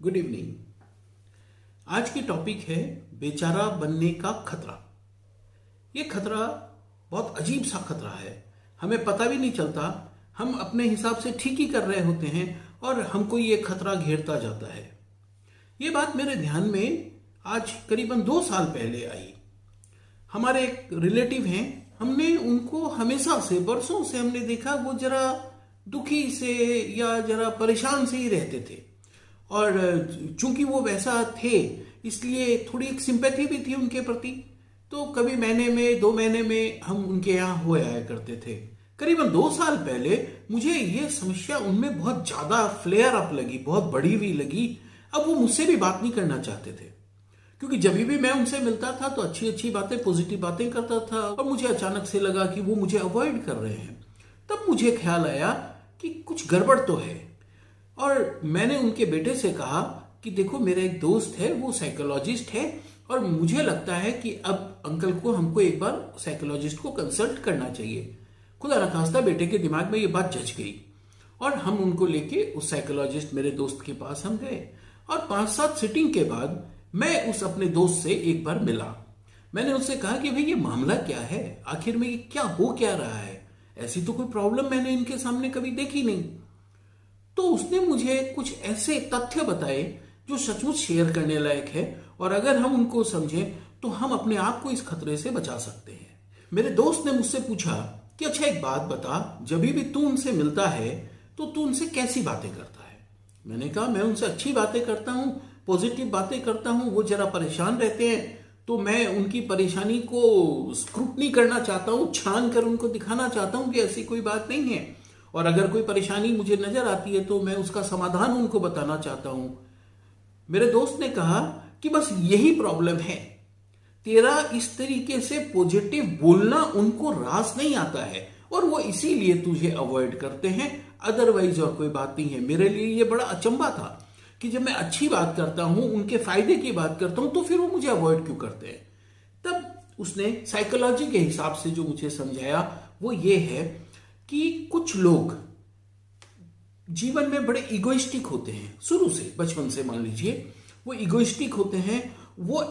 Good evening. आज की topic है बेचारा बनने का खतरा। ये खतरा बहुत अजीब सा खतरा है। हमें पता भी नहीं चलता, हम अपने हिसाब से ठीक ही कर रहे होते हैं और हमको ये खतरा घेरता जाता है। ये बात मेरे ध्यान में आज करीबन 2 साल पहले आई। हमारे एक रिलेटिव हैं, हमने उनको हमेशा से बरसों से हमने देखा वो जरा दुखी से या जरा परेशान से ही रहते थे और चूंकि वो वैसा थे इसलिए थोड़ी एक सिंपैथी भी थी उनके प्रति। तो कभी महीने में 2 महीने में हम उनके यहाँ हो आया करते थे। करीबन 2 साल पहले मुझे ये समस्या उनमें बहुत ज्यादा फ्लेयर अप लगी, बहुत बड़ी हुई लगी। अब वो मुझसे भी बात नहीं करना चाहते थे क्योंकि जब भी मैं उनसे मिलता था तो अच्छी अच्छी बातें, पॉजिटिव बातें करता था और मुझे अचानक से लगा कि वो मुझे अवॉइड कर रहे हैं। तब मुझे ख्याल आया कि कुछ गड़बड़ तो है और मैंने उनके बेटे से कहा कि देखो, मेरा एक दोस्त है, वो साइकोलॉजिस्ट है और मुझे लगता है कि अब अंकल को हमको एक बार साइकोलॉजिस्ट को कंसल्ट करना चाहिए। खुदा न खास्ता बेटे के दिमाग में ये बात जच गई और हम उनको लेके उस साइकोलॉजिस्ट मेरे दोस्त के पास हम गए और 5-7 सिटिंग के बाद मैं उस अपने दोस्त से एक बार मिला। मैंने उससे कहा कि भाई ये मामला क्या है, आखिर में ये क्या हो क्या रहा है, ऐसी तो कोई प्रॉब्लम मैंने इनके सामने कभी देखी नहीं। तो उसने मुझे कुछ ऐसे तथ्य बताए जो सचमुच शेयर करने लायक है और अगर हम उनको समझें तो हम अपने आप को इस खतरे से बचा सकते हैं। मेरे दोस्त ने मुझसे पूछा कि अच्छा एक बात बता, जब भी तू उनसे मिलता है तो तू उनसे कैसी बातें करता है। मैंने कहा मैं उनसे अच्छी बातें करता हूँ, पॉजिटिव बातें करता हूँ। वो जरा परेशान रहते हैं तो मैं उनकी परेशानी को स्क्रूटनी करना चाहता हूँ, छान कर उनको दिखाना चाहता हूँ कि ऐसी कोई बात नहीं है और अगर कोई परेशानी मुझे नजर आती है तो मैं उसका समाधान उनको बताना चाहता हूं। मेरे दोस्त ने कहा कि बस यही प्रॉब्लम है, तेरा इस तरीके से पॉजिटिव बोलना उनको रास नहीं आता है और वो इसीलिए तुझे अवॉइड करते हैं, अदरवाइज और कोई बात नहीं है। मेरे लिए ये बड़ा अचंभा था कि जब मैं अच्छी बात करता हूं, उनके फायदे की बात करता हूं, तो फिर वो मुझे अवॉइड क्यों करते हैं। तब उसने साइकोलॉजी के हिसाब से जो मुझे समझाया वो ये है कि कुछ लोग जीवन में बड़े इगोइस्टिक होते हैं, शुरू से, बचपन से मान लीजिए वो इगोइस्टिक होते हैं। वो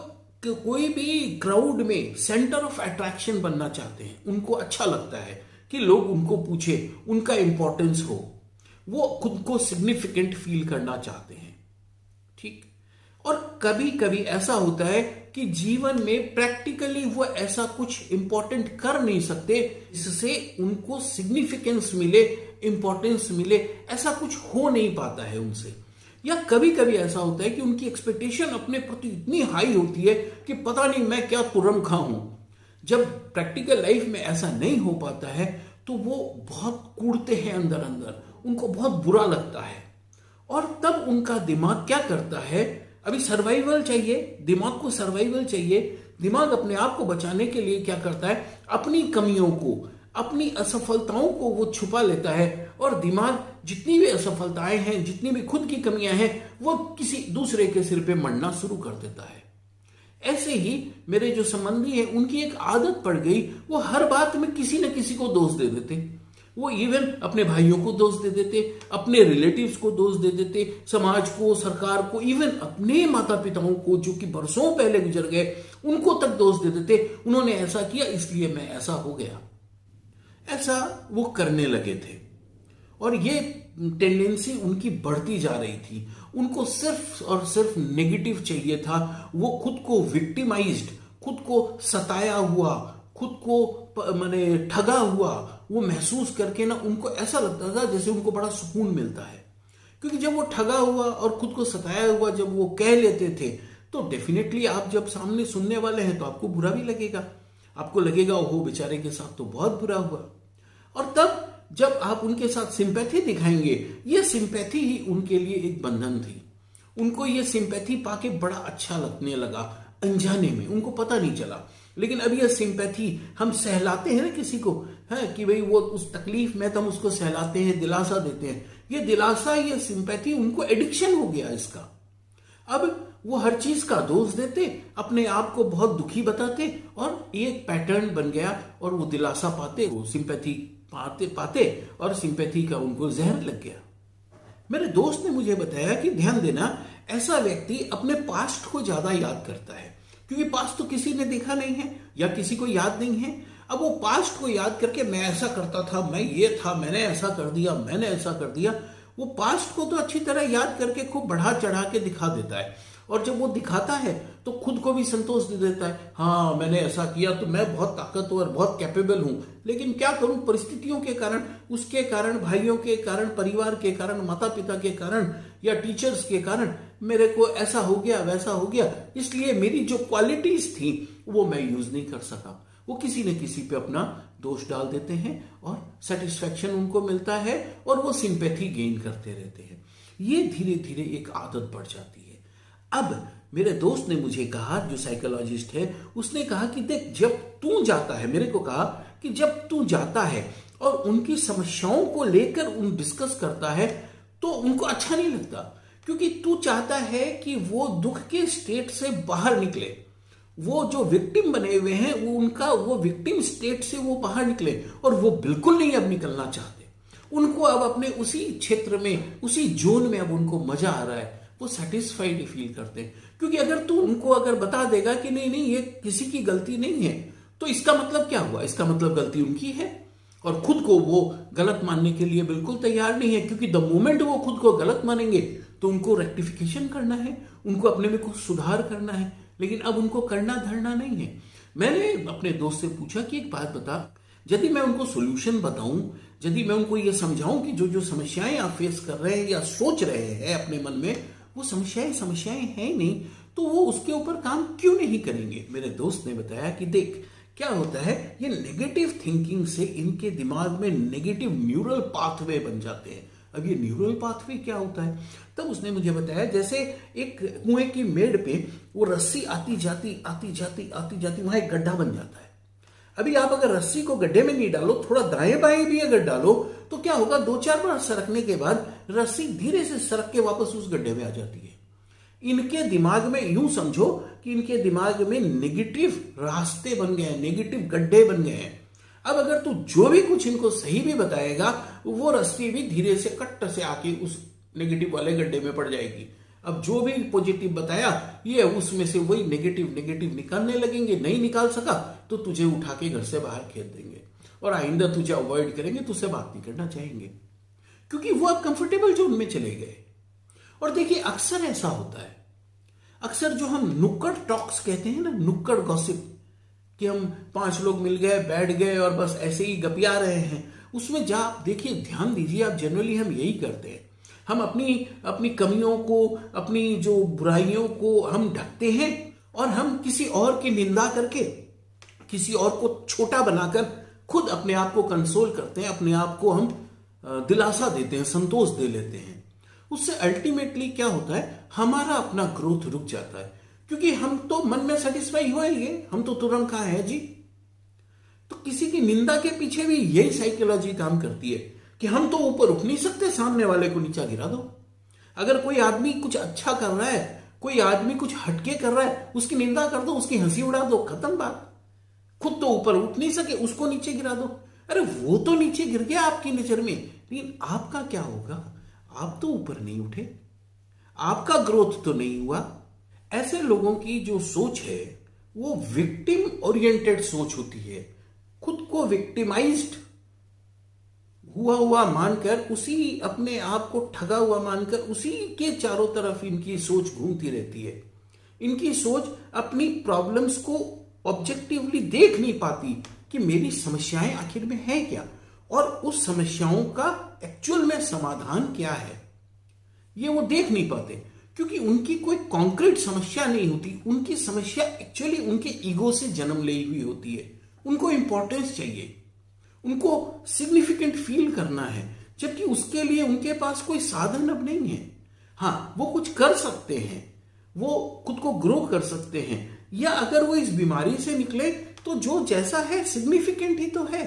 कोई भी क्राउड में सेंटर ऑफ अट्रैक्शन बनना चाहते हैं। उनको अच्छा लगता है कि लोग उनको पूछे, उनका इंपॉर्टेंस हो, वो खुद को सिग्निफिकेंट फील करना चाहते हैं। ठीक। और कभी कभी ऐसा होता है कि जीवन में प्रैक्टिकली वो ऐसा कुछ इंपॉर्टेंट कर नहीं सकते जिससे उनको सिग्निफिकेंस मिले, इंपॉर्टेंस मिले, ऐसा कुछ हो नहीं पाता है उनसे। या कभी कभी ऐसा होता है कि उनकी एक्सपेक्टेशन अपने प्रति इतनी हाई होती है कि पता नहीं मैं क्या तुरम खा हूं। जब प्रैक्टिकल लाइफ में ऐसा नहीं हो पाता है तो वो बहुत कूड़ते हैं अंदर अंदर, उनको बहुत बुरा लगता है और तब उनका दिमाग क्या करता है, अभी सर्वाइवल चाहिए, दिमाग को सर्वाइवल चाहिए। दिमाग अपने आप को बचाने के लिए क्या करता है, अपनी कमियों को, अपनी असफलताओं को वो छुपा लेता है और दिमाग जितनी भी असफलताएं हैं, जितनी भी खुद की कमियां हैं, वो किसी दूसरे के सिर पे मढ़ना शुरू कर देता है। ऐसे ही मेरे जो संबंधी हैं उनकी एक आदत पड़ गई, वो हर बात में किसी न किसी को दोष दे देते। वो इवन अपने भाइयों को दोष दे देते, अपने रिलेटिव्स को दोष दे देते, समाज को, सरकार को, इवन अपने माता पिताओं को जो कि बरसों पहले गुजर गए उनको तक दोष दे देते। उन्होंने ऐसा किया इसलिए मैं ऐसा हो गया। ऐसा वो करने लगे थे और ये टेंडेंसी उनकी बढ़ती जा रही थी। उनको सिर्फ और सिर्फ नेगेटिव चाहिए था। वो खुद को विक्टिमाइज्ड, खुद को सताया हुआ, खुद को माने ठगा हुआ वो महसूस करके ना उनको ऐसा लगता था जैसे उनको बड़ा सुकून मिलता है। क्योंकि जब वो ठगा हुआ और खुद को सताया हुआ जब वो कह लेते थे तो डेफिनेटली आप जब सामने सुनने वाले हैं तो आपको बुरा भी लगेगा, आपको लगेगा ओहो बेचारे के साथ तो बहुत बुरा हुआ। और तब जब आप उनके साथ सिंपैथी दिखाएंगे, ये सिंपैथी ही उनके लिए एक बंधन थी। उनको ये सिंपैथी पाके बड़ा अच्छा लगने लगा, अनजाने में, उनको पता नहीं चला। लेकिन अब ये सिंपैथी हम सहलाते हैं ना किसी को, है कि भाई वो उस तकलीफ में तो हम उसको सहलाते हैं, दिलासा देते हैं। ये दिलासा, ये सिंपैथी उनको एडिक्शन हो गया इसका। अब वो हर चीज का दोष देते, अपने आप को बहुत दुखी बताते और एक पैटर्न बन गया और वो दिलासा पाते, वो सिंपैथी पाते पाते और सिंपैथी का उनको जहर लग गया। मेरे दोस्त ने मुझे बताया कि ध्यान देना, ऐसा व्यक्ति अपने पास्ट को ज्यादा याद करता है, क्योंकि पास्ट तो किसी ने देखा नहीं है या किसी को याद नहीं है। अब वो पास्ट को याद करके मैं ऐसा करता था, मैं ये था, मैंने ऐसा कर दिया, मैंने ऐसा कर दिया, वो पास्ट को तो अच्छी तरह याद करके खूब बढ़ा चढ़ा के दिखा देता है। और जब वो दिखाता है तो खुद को भी संतोष दे देता है, हाँ मैंने ऐसा किया तो मैं बहुत ताकतवर, बहुत कैपेबल हूं। लेकिन क्या करूं, परिस्थितियों के कारण, उसके कारण, भाइयों के कारण, परिवार के कारण, माता पिता के कारण या टीचर्स के कारण मेरे को ऐसा हो गया, वैसा हो गया, इसलिए मेरी जो क्वालिटीज थी वो मैं यूज नहीं कर सका। वो किसी न किसी पे अपना दोष डाल देते हैं और सेटिस्फेक्शन उनको मिलता है और वो सिंपैथी गेन करते रहते हैं। ये धीरे धीरे एक आदत बढ़ जाती है। अब मेरे दोस्त ने मुझे कहा, जो साइकोलॉजिस्ट है, उसने कहा कि देख, जब तू जाता है, मेरे को कहा कि जब तू जाता है और उनकी समस्याओं को लेकर उन डिस्कस करता है तो उनको अच्छा नहीं लगता, क्योंकि तू चाहता है कि वो दुख के स्टेट से बाहर निकले। वो जो विक्टिम बने हुए हैं वो विक्टिम स्टेट से वो बाहर निकले, और वो बिल्कुल नहीं अब निकलना चाहते। उनको अब अपने उसी क्षेत्र में, उसी जोन में अब उनको मजा आ रहा है, वो सेटिस्फाइड फील करते हैं। क्योंकि अगर तू उनको अगर बता देगा कि नहीं नहीं ये किसी की गलती नहीं है, तो इसका मतलब क्या हुआ? इसका मतलब गलती उनकी है, और खुद को वो गलत मानने के लिए बिल्कुल तैयार नहीं है। क्योंकि द मोमेंट वो खुद को गलत मानेंगे तो उनको रेक्टिफिकेशन करना है, उनको अपने में कुछ सुधार करना है, लेकिन अब उनको करना धरना नहीं है। मैंने अपने दोस्त से पूछा कि एक बात बता, यदि मैं उनको सोल्यूशन बताऊं, यदि मैं उनको ये समझाऊं कि जो जो समस्याएं आप फेस कर रहे हैं या सोच रहे हैं अपने मन में, वो समस्याएं हैं ही नहीं, तो वो उसके ऊपर काम क्यों नहीं करेंगे? मेरे दोस्त ने बताया कि देख, क्या होता है, ये नेगेटिव थिंकिंग से इनके दिमाग में नेगेटिव न्यूरल पाथवे बन जाते हैं। अब ये न्यूरल पाथवे क्या होता है? तब उसने मुझे बताया, जैसे एक कुएं की मेड़ पे वो रस्सी आती जाती वहां एक गड्ढा बन जाता है। अभी आप अगर रस्सी को गड्ढे में नहीं डालो, थोड़ा दाएं बाएं भी अगर डालो, तो क्या होगा, 2-4 बार सरकने के बाद रस्सी धीरे से सरक के वापस उस गड्ढे में आ जाती है। इनके दिमाग में, यूं समझो कि इनके दिमाग में नेगेटिव रास्ते बन गए हैं, नेगेटिव गड्ढे बन गए हैं। अब अगर तू जो भी कुछ इनको सही भी बताएगा, वो रस्सी भी धीरे से कट्ट से आके उस नेगेटिव वाले गड्ढे में पड़ जाएगी। अब जो भी पॉजिटिव बताया, ये उसमें से वही नेगेटिव निकालने लगेंगे। नहीं निकाल सका तो तुझे उठा के घर से बाहर खेल देंगे, और आइंदा तुझे अवॉइड करेंगे, तुझसे बात नहीं करना चाहेंगे, क्योंकि वो अब कंफर्टेबल जोन में चले गए। और देखिए, अक्सर ऐसा होता है, अक्सर जो हम नुक्कड़ टॉक्स कहते हैं ना, नुक्कड़ गॉसिप, कि हम 5 लोग मिल गए, बैठ गए और बस ऐसे ही गपिया रहे हैं, उसमें जा आप देखिए, ध्यान दीजिए आप, जनरली हम यही करते हैं। हम अपनी कमियों को, अपनी जो बुराइयों को हम ढकते हैं, और हम किसी और की निंदा करके, किसी और को छोटा बनाकर खुद अपने आप को कंसोल करते हैं, अपने आप को हम दिलासा देते हैं, संतोष दे लेते हैं। उससे अल्टीमेटली क्या होता है, हमारा अपना ग्रोथ रुक जाता है, क्योंकि हम तो मन में सेटिस्फाई होएंगे, हम तो तुरंत कहाँ है जी। तो किसी की निंदा के पीछे भी यही साइकोलॉजी काम करती है कि हम तो ऊपर उठ नहीं सकते, सामने वाले को नीचा गिरा दो। अगर कोई आदमी कुछ अच्छा कर रहा है, कोई आदमी कुछ हटके कर रहा है, उसकी निंदा कर दो, उसकी हंसी उड़ा दो, खत्म बात। खुद तो ऊपर उठ नहीं सके, उसको नीचे गिरा दो। अरे वो तो नीचे गिर गया आपकी नजर में, लेकिन आपका क्या होगा? आप तो ऊपर नहीं उठे, आपका ग्रोथ तो नहीं हुआ। ऐसे लोगों की जो सोच है वो विक्टिम ओरिएंटेड सोच होती है। खुद को विक्टिमाइज्ड हुआ मानकर, उसी अपने आप को ठगा हुआ मानकर, उसी के चारों तरफ इनकी सोच घूमती रहती है। इनकी सोच अपनी प्रॉब्लम्स को ऑब्जेक्टिवली देख नहीं पाती कि मेरी समस्याएं आखिर में है क्या, और उस समस्याओं का एक्चुअल में समाधान क्या है, ये वो देख नहीं पाते, क्योंकि उनकी कोई कॉन्क्रीट समस्या नहीं होती। उनकी समस्या एक्चुअली उनके ईगो से जन्म ली हुई होती है। उनको इंपॉर्टेंस चाहिए, उनको सिग्निफिकेंट फील करना है, जबकि उसके लिए उनके पास कोई साधन अब नहीं है। हाँ, वो कुछ कर सकते हैं, वो खुद को ग्रो कर सकते हैं, या अगर वो इस बीमारी से निकले तो जो जैसा है सिग्निफिकेंट ही तो है।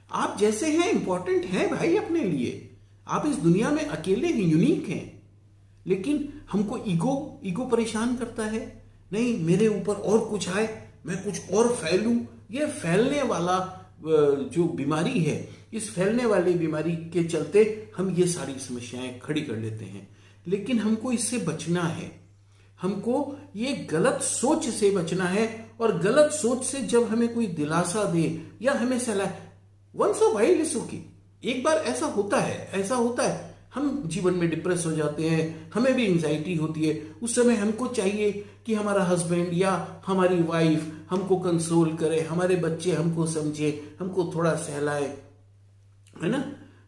आप जैसे हैं इंपॉर्टेंट हैं भाई अपने लिए, आप इस दुनिया में अकेले हैं, यूनिक हैं। लेकिन हमको ईगो परेशान करता है, नहीं मेरे ऊपर और कुछ आए, मैं कुछ और फैलूं। ये फैलने वाला जो बीमारी है, इस फैलने वाली बीमारी के चलते हम ये सारी समस्याएं खड़ी कर लेते हैं। लेकिन हमको इससे बचना है। हमको ये गलत सोच से बचना है। और गलत सोच से जब हमें कोई दिलासा दे या हमें सलाह, once a while is okay. एक बार ऐसा होता है, हम जीवन में डिप्रेस हो जाते हैं, हमें भी एंजाइटी होती है। उस समय हमको चाहिए कि हमारा हस्बैंड या हमारी वाइफ हमको कंसोल करे, हमारे बच्चे हमको समझे, हमको थोड़ा सहलाए, है ना।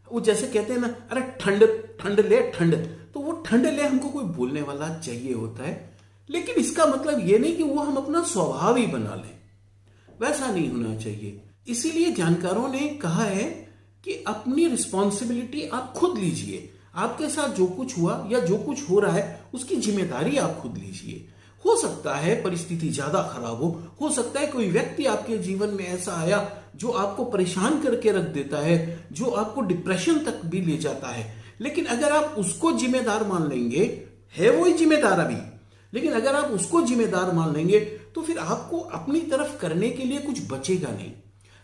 वो जैसे कहते हैं ना, अरे ठंड ले ठंड, तो वो ठंड ले हमको कोई बोलने वाला चाहिए होता है। लेकिन इसका मतलब ये नहीं कि वो हम अपना स्वभाव ही बना लें, वैसा नहीं होना चाहिए। इसीलिए जानकारों ने कहा है कि अपनी रिस्पॉन्सिबिलिटी आप खुद लीजिए। आपके साथ जो कुछ हुआ या जो कुछ हो रहा है उसकी जिम्मेदारी आप खुद लीजिए। हो सकता है परिस्थिति ज्यादा खराब हो सकता है कोई व्यक्ति आपके जीवन में ऐसा आया जो आपको परेशान करके रख देता है, जो आपको डिप्रेशन तक भी ले जाता है। लेकिन अगर आप उसको जिम्मेदार मान लेंगे, है वो ही जिम्मेदार अभी, लेकिन अगर आप उसको जिम्मेदार मान लेंगे तो फिर आपको अपनी तरफ करने के लिए कुछ बचेगा नहीं।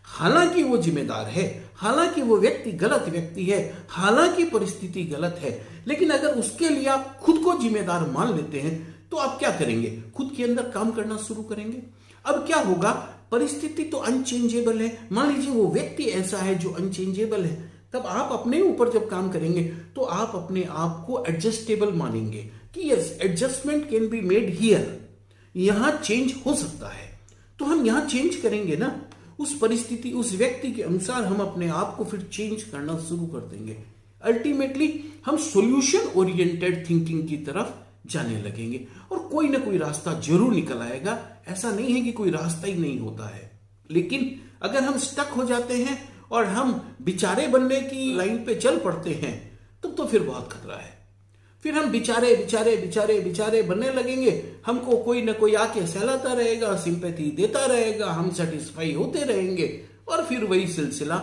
हालांकि वो जिम्मेदार है, हालांकि वो व्यक्ति गलत व्यक्ति है, हालांकि परिस्थिति गलत है, लेकिन अगर उसके लिए आप खुद को जिम्मेदार मान लेते हैं तो आप क्या करेंगे? खुद के अंदर काम करना शुरू करेंगे। अब क्या होगा? परिस्थिति तो अनचेंजेबल है, मान लीजिए वो व्यक्ति ऐसा है जो अनचेंजेबल है, तब आप अपने ऊपर जब काम करेंगे तो आप अपने आप को एडजस्टेबल मानेंगे कि yes, adjustment can be made here, यहां चेंज हो सकता है। तो हम यहां चेंज करेंगे ना, उस परिस्थिति, उस व्यक्ति के अनुसार हम अपने आप को फिर चेंज करना शुरू कर देंगे। अल्टीमेटली हम सॉल्यूशन ओरिएंटेड थिंकिंग की तरफ जाने लगेंगे और कोई ना कोई रास्ता जरूर निकल आएगा। ऐसा नहीं है कि कोई रास्ता ही नहीं होता है, लेकिन अगर हम स्टक हो जाते हैं और हम बेचारे बनने की लाइन पे चल पड़ते हैं तब तो फिर बहुत खतरा है। फिर हम बेचारे बनने लगेंगे, हमको कोई ना कोई आके सहलाता रहेगा, सिंपैथी देता रहेगा, हम सेटिस्फाई होते रहेंगे और फिर वही सिलसिला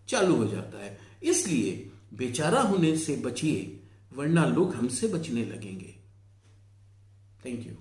चालू हो जाता है। इसलिए बेचारा होने से बचिए, वरना लोग हमसे बचने लगेंगे। Thank you.